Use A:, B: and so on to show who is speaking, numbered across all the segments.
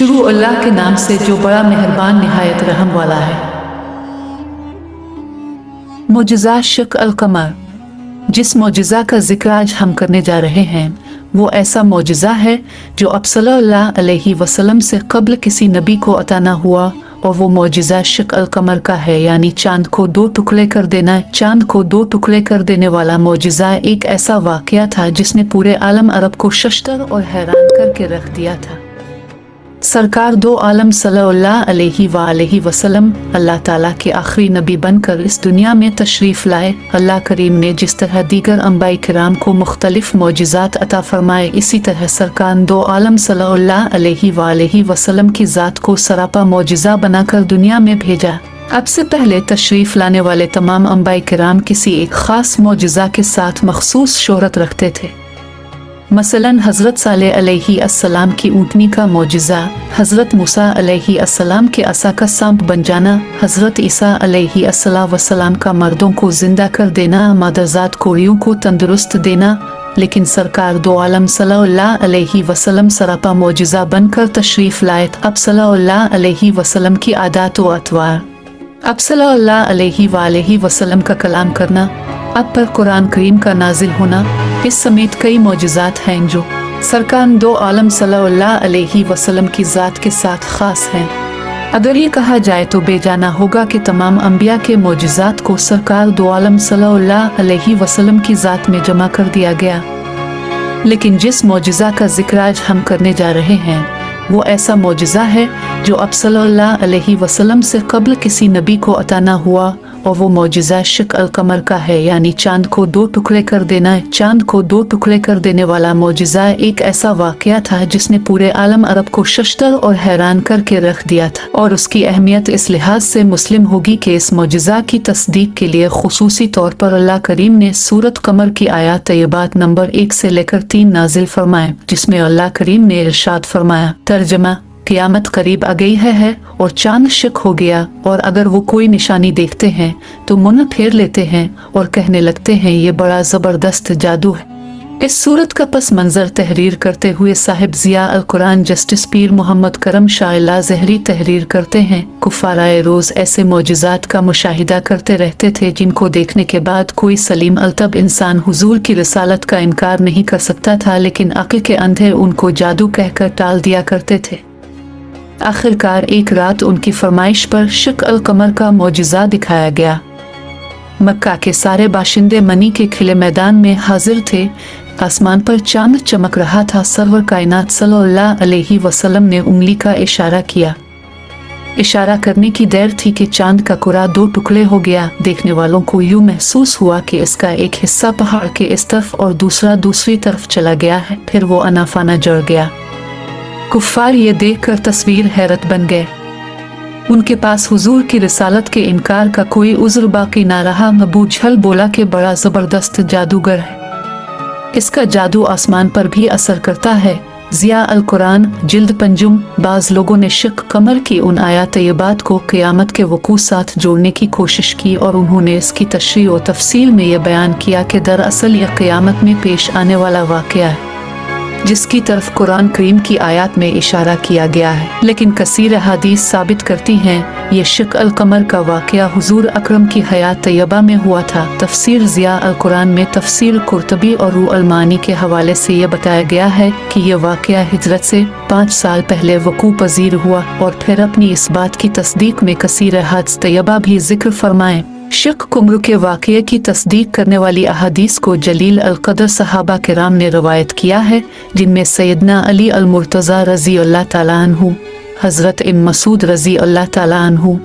A: शुरू अल्लाह के नाम से जो बड़ा मेहरबान निहायत रहम वाला है। मोजिज़ा शक अल कमर। जिस मोजिज़ा का जिक्र आज हम करने जा रहे हैं वो ऐसा मोजिज़ा है जो अब सल्लल्लाहु अलैहि वसल्लम से कब्ल किसी नबी को अता न हुआ, और वो मोजिज़ा शक अल कमर का है, यानी चांद को दो टुकड़े कर देना। चांद को दो टुकड़े कर देने वाला मोजिज़ा एक ऐसा वाक़या था जिसने पूरे आलम अरब को शश्तर और हैरान करके रख दिया था। सरकार दो आलम सल्लल्लाहु अलैहि वसल्लम अल्लाह ताला के आखिरी नबी बनकर इस दुनिया में तशरीफ़ लाए। अल्लाह करीम ने जिस तरह दीगर अंबिया किराम को मुख्तलिफ मोजिज़ात अता फरमाए, इसी तरह सरकार दो आलम सल्लल्लाहु अलैहि वसल्लम की ज़ात को सरापा मोजिज़ा बनाकर दुनिया में भेजा। अब से पहले तशरीफ़ लाने वाले तमाम अंबिया किराम किसी एक ख़ास मोजिज़ा के साथ मखसूस शोहरत रखते थे। मसलन हज़रत सालेह अलैहिस्सलाम की ऊँटनी का मोजिज़ा, हज़रत मूसा अलैहिस्सलाम के असा का सांप बन जाना, हज़रत ईसा अलैहिस्सलाम का मर्दों को जिंदा कर देना, मादरजात कोड़ियों को तंदुरुस्त देना। लेकिन सरकार दो आलम सल्लल्लाहु अलैहि वसल्लम सरापा मोजिज़ा बनकर तशरीफ़ लाए। अब सल्लल्लाहु अलैहि वसल्लम की आदात व अतवार, अब सल्लल्लाहु अलैहि वसल्लम का कलाम करना, अब पर कुरान करीम का नाजिल होना, इस समेत कई मोजिज़ात हैं जो सरकार दो आलम सल्लल्लाहु अलैहि वसल्लम की ज़ात के साथ ख़ास हैं। अगर ये कहा जाए तो बेजाना होगा कि तमाम अंबिया के मोजिज़ात को सरकार दो आलम सल्लल्लाहु अलैहि वसल्लम की ज़ात में जमा कर दिया गया। लेकिन जिस मोजिज़ा का जिक्र आज हम करने जा रहे हैं वो ऐसा मोजिज़ा है जो अब सल्लल्लाहु अलैहि वसल्लम से कब्ल किसी नबी को अता न हुआ, और वो मोजिज़ा शक अल कमर का है, यानी चांद को दो टुकड़े कर देना। चांद को दो टुकड़े कर देने वाला मोजिज़ा एक ऐसा वाक़या था जिसने पूरे आलम अरब को शश्तर और हैरान करके रख दिया था, और उसकी अहमियत इस लिहाज से मुस्लिम होगी कि इस मोजिज़ा की तस्दीक के लिए खुसूसी तौर पर अल्लाह करीम ने सूरत कमर की आयात तय्यबात नंबर 1 से लेकर 3 नाजिल फरमाए, जिसमें अल्लाह करीम ने इरशाद फरमाया, तर्जमा, क़यामत करीब आ गई है और चांद शक हो गया, और अगर वो कोई निशानी देखते हैं तो मुंह फेर लेते हैं और कहने लगते हैं ये बड़ा ज़बरदस्त जादू है। इस सूरत का पस मंज़र तहरीर करते हुए साहिब ज़िया अल कुरान जस्टिस पीर मोहम्मद करम शाह ज़हरी तहरीर करते हैं, कुफ़ाराए रोज़ ऐसे मोजिज़ात का मुशाहिदा करते रहते थे जिनको देखने के बाद कोई सलीम अलतब इंसान हुजूर की रिसालत का इनकार नहीं कर सकता था, लेकिन अक़ल के अंधे उनको जादू कहकर टाल दिया करते थे। आखिरकार एक रात उनकी फरमाइश पर शक अल कमर का मोजिज़ा दिखाया गया। मक्का के सारे बाशिंदे मनी के खिले मैदान में हाजिर थे। आसमान पर चांद चमक रहा था। सरवर कायनात सल्लल्लाहु अलैहि वसल्लम ने उंगली का इशारा किया। इशारा करने की देर थी कि चांद का कुरा दो टुकड़े हो गया। देखने वालों को यूं महसूस हुआ कि इसका एक हिस्सा पहाड़ के इस तरफ और दूसरा दूसरी तरफ चला गया है। फिर वो अनाफाना जड़ गया। कुफ्फार ये देखकर तस्वीर हैरत बन गए। उनके पास हुजूर की रिसालत के इनकार का कोई उज़्र बाकी ना रहा। अबू जहल बोला कि बड़ा ज़बरदस्त जादूगर है, इसका जादू आसमान पर भी असर करता है। ज़िया अल कुरान जिल्द पंजुम। बाज़ लोगों ने शक कमर की उन आयात तय्यबात को क़यामत के वक़ू साथ जोड़ने की कोशिश की, और उन्होंने इसकी तशरीह और तफसील में यह बयान किया कि दरअसल यह क़यामत में पेश आने वाला वाक़या है जिसकी तरफ कुरान करीम की आयत में इशारा किया गया है। लेकिन कसीर हदीस साबित करती हैं ये शक अल कमर का वाक़या हुजूर अकरम की हयात तय्यबा में हुआ था। तफसीर ज़िया अल कुरान में तफसीर कुर्तबी और रूह अल मानी के हवाले से यह बताया गया है कि यह वाक़या हिजरत से 5 साल पहले वक़ू पजीर हुआ, और फिर अपनी इस बात की तस्दीक में कसीर हदीस तय्यबा भी जिक्र फरमाएं। शक कुमर के वाक़ये की तस्दीक करने वाली अहादीस को जलील अल क़द्र सहाबा किराम ने रवायत किया है, जिनमें सैयदना अली अल मुर्तज़ा रज़ी अल्लाह ताला अन्हु, हज़रत इब्न मसूद रज़ी अल्लाह ताला अन्हु,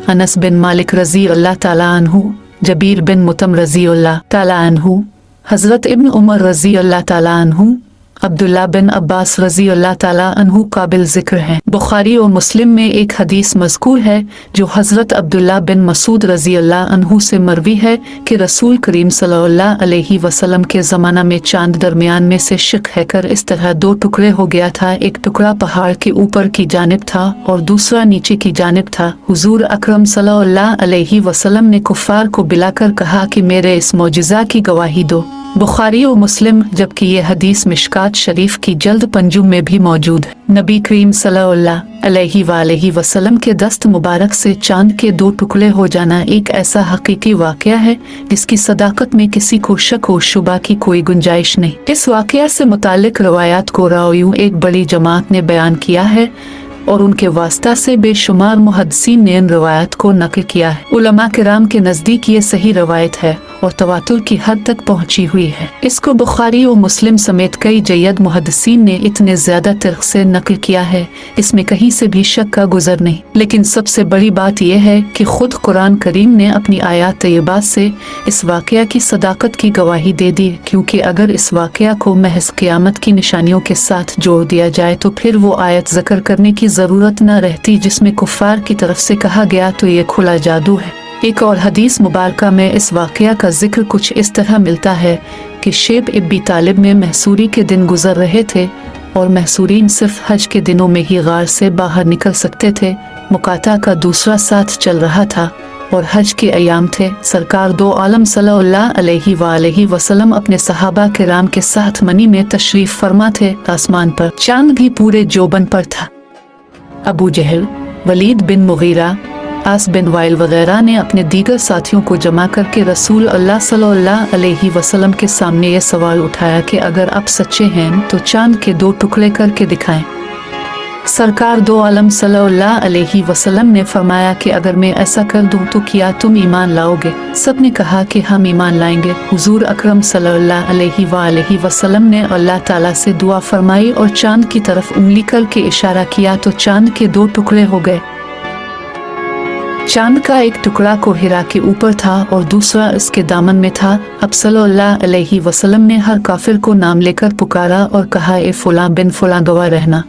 A: अनस बिन मालिक रज़ी अल्लाह ताला अन्हु, जबीर बिन मुतम रज़ी अल्लाह ताला अन्हु, हज़रत इब्न उमर रज़ी अल्लाह ताला अन्हु, अब्दुल्ला बिन अब्बास रज़ी अल्लाह ताला अन्हु काबिल ज़िक्र हैं। बुखारी और मुस्लिम में एक हदीस मज़कूर है जो हज़रत अब्दुल्ला बिन मसूद रज़ी अल्लाह अन्हु से मरवी है कि रसूल करीम सल्लल्लाहु अलैहि वसल्लम के ज़माना में चांद दरमियान में से शक हैकर इस तरह दो टुकड़े हो गया था। एक टुकड़ा पहाड़ के ऊपर की जानिब था और दूसरा नीचे की जानिब था। हुजूर अकरम सल्लल्लाहु अलैहि वसल्लम ने कुफ़ार को बिलाकर कहा कि मेरे इस मोजिज़ा की गवाही दो। बुखारी और मुस्लिम, जबकि ये हदीस मिशकात शरीफ की जल्द पंजुम में भी मौजूद है। नबी करीम सल्लल्लाहु अलैहि वसल्लम के दस्त मुबारक से चांद के 2 टुकड़े हो जाना एक ऐसा हकीकी वाकया है जिसकी सदाकत में किसी को शक और शुबा की कोई गुंजाइश नहीं। इस वाकया से मुतालिक रवायात को रावियों एक बड़ी जमात ने बयान किया है और उनके वास्ता से बेशुमार मुहद्दिसीन ने इन रवायत को नकल किया है। उलमा किराम के नज़दीक ये सही रवायत है और तवातुर की हद तक पहुंची हुई है। इसको बुखारी और मुस्लिम समेत कई जय्यद मुहद्दिसीन ने इतने ज्यादा तर्क से नकल किया है, इसमें कहीं से भी शक का गुजर नहीं। लेकिन सबसे बड़ी बात यह है कि खुद कुरान करीम ने अपनी आयात तय्यबा से इस वाकया की सदाकत की गवाही दे दी, क्योंकि अगर इस वाकया को महज क़यामत की निशानियों के साथ जोड़ दिया जाए तो फिर वो आयत ज़िक्र करने की ज़रूरत न रहती जिसमें कुफ़ार की तरफ से कहा गया तो ये खुला जादू है। एक और हदीस मुबारका में इस वाकया का जिक्र कुछ इस तरह मिलता है कि शेब इब्बी तालिब में महसूरी के दिन गुजर रहे थे और महसूरीन सिर्फ हज के दिनों में ही गार से बाहर निकल सकते थे। मुकाता का दूसरा साथ चल रहा था और हज के अयाम थे। सरकार दो आलम सल्लल्लाहु अलैहि वसल्लम अपने सहाबा किराम के साथ मनी में तशरीफ फरमा थे। आसमान पर चांद भी पूरे जोबन पर था। अबू जहल, वलीद बिन मुगीरा, आस बिन वाइल वगैरह ने अपने दीगर साथियों को जमा करके रसूल अल्लाह सल्लल्लाहु अलैहि वसल्लम के सामने ये सवाल उठाया कि अगर आप सच्चे हैं तो चांद के 2 टुकड़े करके दिखाएं। सरकार दो आलम सल्लल्लाहु अलैहि वसल्लम ने फरमाया कि अगर मैं ऐसा कर दूं तो क्या तुम ईमान लाओगे? सब ने कहा कि हम ईमान लाएंगे। हुजूर अकरम सल्लल्लाहु अलैहि वसल्लम ने अल्लाह ताला से दुआ फरमाई और चांद की तरफ उंगली करके इशारा किया तो चांद के 2 टुकड़े हो गए। चांद का एक टुकड़ा कोहिरा के ऊपर था और दूसरा इसके दामन में था। अब सल्लल्लाहु अलैहि वसल्लम ने हर काफिर को नाम लेकर पुकारा और कहा, ए फुलां बिन फुलां गवाह रहना,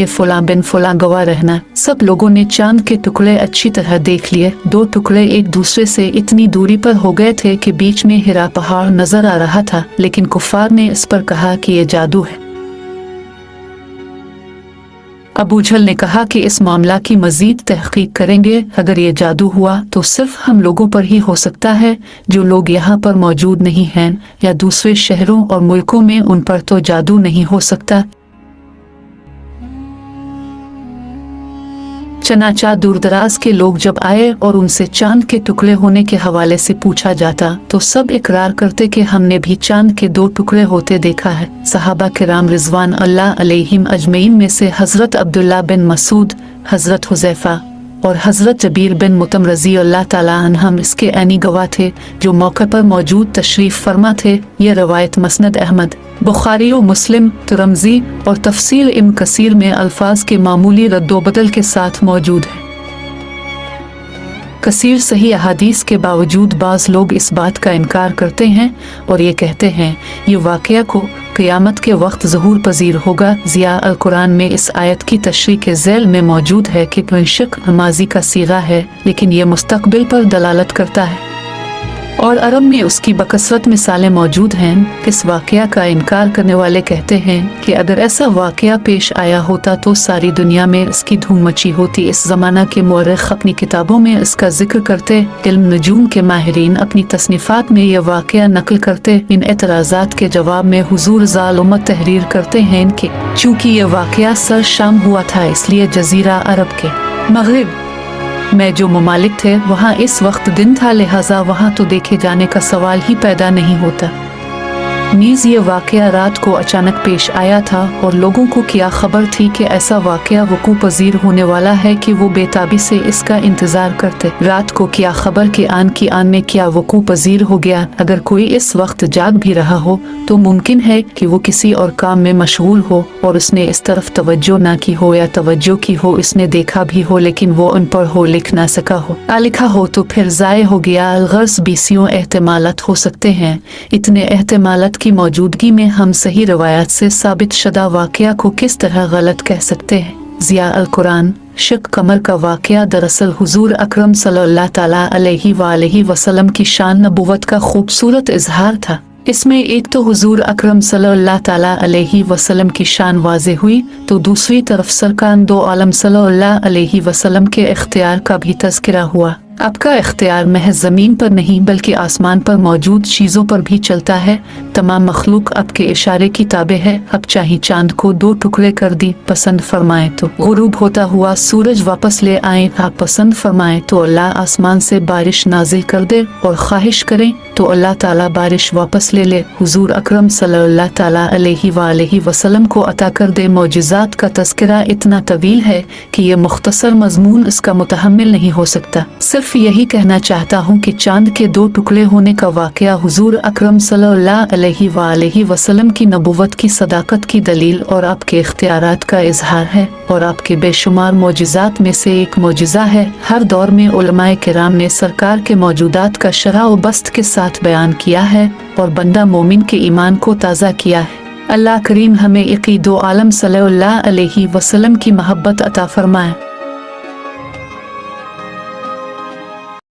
A: ए फुलां बिन फुलां गवाह रहना। सब लोगों ने चांद के टुकड़े अच्छी तरह देख लिए। 2 टुकड़े एक दूसरे से इतनी दूरी पर हो गए थे कि बीच में हिरा पहाड़ नजर आ रहा था, लेकिन कुफार ने इस पर कहा कि ये जादू है। अबू जहल ने कहा कि इस मामला की मजीद तहकीक करेंगे। अगर ये जादू हुआ तो सिर्फ हम लोगों पर ही हो सकता है, जो लोग यहाँ पर मौजूद नहीं हैं या दूसरे शहरों और मुल्कों में, उन पर तो जादू नहीं हो सकता। चनाचा दूरदराज के लोग जब आए और उनसे चांद के टुकड़े होने के हवाले से पूछा जाता तो सब इकरार करते कि हमने भी चांद के 2 टुकड़े होते देखा है। सहाबा किराम रिजवान अल्लाह अलैहिम अजमईन में से हजरत अब्दुल्ला बिन मसूद, हजरत हुज़ैफा और हजरत जबीर बिन मुतम रज़ी अल्लाह ताला अन्हुम इसके ऐनी गवाह थे, जो मौके पर मौजूद तशरीफ फरमा थे। ये रवायत मसनद अहमद, बुखारी और मुस्लिम, तिरमिज़ी और तफसीर इब्न कसीर में अल्फाज के मामूली रद्दोबदल के साथ मौजूद है। कसीर सही अहादीस के बावजूद बाज़ लोग इस बात का इनकार करते हैं और ये कहते हैं ये वाक़या को क़यामत के वक्त ज़हूर पजीर होगा। ज़िया अल कुरान में इस आयत की तशरीह के ज़ैल में मौजूद है कि बेशक माज़ी का सीगा है, लेकिन ये मुस्तक़बिल पर दलालत करता है और अरब में उसकी बकसरत मिसालें मौजूद हैं। इस वाक़या का इनकार करने वाले कहते हैं कि अगर ऐसा वाक़या पेश आया होता तो सारी दुनिया में इसकी धूम मची होती। इस ज़माना के मुअर्रिख़ अपनी किताबों में इसका जिक्र करते, इल्म नजूम के माहिरीन अपनी तसनीफ़ात में यह वाक़या नकल करते। इन एतराज़ात के जवाब में हुजूर ज़ालुमत तहरीर करते हैं कि चूँकि यह वाक़या सर शाम हुआ था, इसलिए जज़ीरा अरब के मग़रिब में जो ममालिक थे वहाँ इस वक्त दिन था, लिहाजा वहाँ तो देखे जाने का सवाल ही पैदा नहीं होता। नीज़ ये वाक़या रात को अचानक पेश आया था और लोगों को क्या खबर थी कि ऐसा वाक़या वक़ू पज़ीर होने वाला है कि वो बेताबी से इसका इंतज़ार करते। रात को क्या खबर कि आन की आन में क्या वक़ू पज़ीर हो गया। अगर कोई इस वक्त जाग भी रहा हो तो मुमकिन है कि वो किसी और काम में मशगूल हो और उसने इस तरफ तवज्जो ना की हो, या तवज्जो की हो इसने देखा भी हो लेकिन वो उन पर हो लिख ना सका हो, लिखा हो तो फिर ज़ाय हो गया। गर्ज़ 20 एहतमालात हो सकते हैं। इतने एहतमालात की मौजूदगी में हम सही रवायत से साबित शुदा वाक़या को किस तरह गलत कह सकते हैं। ज़िया अल कुरान, शक कमर का वाक़या दरअसल हुजूर अकरम सल्लल्लाहु ताला अलैहि वसल्लम की शान नबुवत का खूबसूरत इजहार था। इसमें एक तो हुजूर अकरम सल्लल्लाहु ताला अलैहि वसल्लम की शान वाज़े हुई, तो दूसरी तरफ सरकार दो आलम सल्लल्लाहु अलैहि वसल्लम के इख्तियार का भी तज़किरा हुआ। आपका इख्तियार महज ज़मीन पर नहीं बल्कि आसमान पर मौजूद चीज़ों पर भी चलता है। तमाम मखलूक आपके इशारे की ताबे है। अब चाहे चांद को 2 टुकड़े कर दी पसंद फरमाए तो, गुरूब होता हुआ सूरज वापस ले आए आप पसंद फरमाए तो, अल्लाह आसमान से बारिश नाजिल कर दे और ख्वाहिश करें तो अल्लाह ताला बारिश वापस ले ले। हुजूर अकरम सल्लल्लाहु ताला अलैहि वसल्लम को अता कर दे। मौजिज़ात का तज़किरा इतना तवील है कि ये मुख्तसर मज़मून इसका मुतहम्मिल नहीं हो सकता। सिर्फ यही कहना चाहता हूँ कि चांद के 2 टुकड़े होने का वाक़या हुजूर अकरम सल्लल्लाहु अलैहि वसल्लम की नबुव्वत की सदाकत की दलील और आपके इख्तियारात का इजहार है और आपके बेशुमार मौजिज़ात में से एक मौजिज़ा है। हर दौर में उलमाए किराम ने सरकार के मौजूदात का शरह व बस्त के साथ बयान किया है और बंदा मोमिन के ईमान को ताज़ा किया है। अल्लाह करीम हमें इक़ी दो आलम सल्लल्लाहु अलैहि वसल्लम की महब्बत अता फरमाए।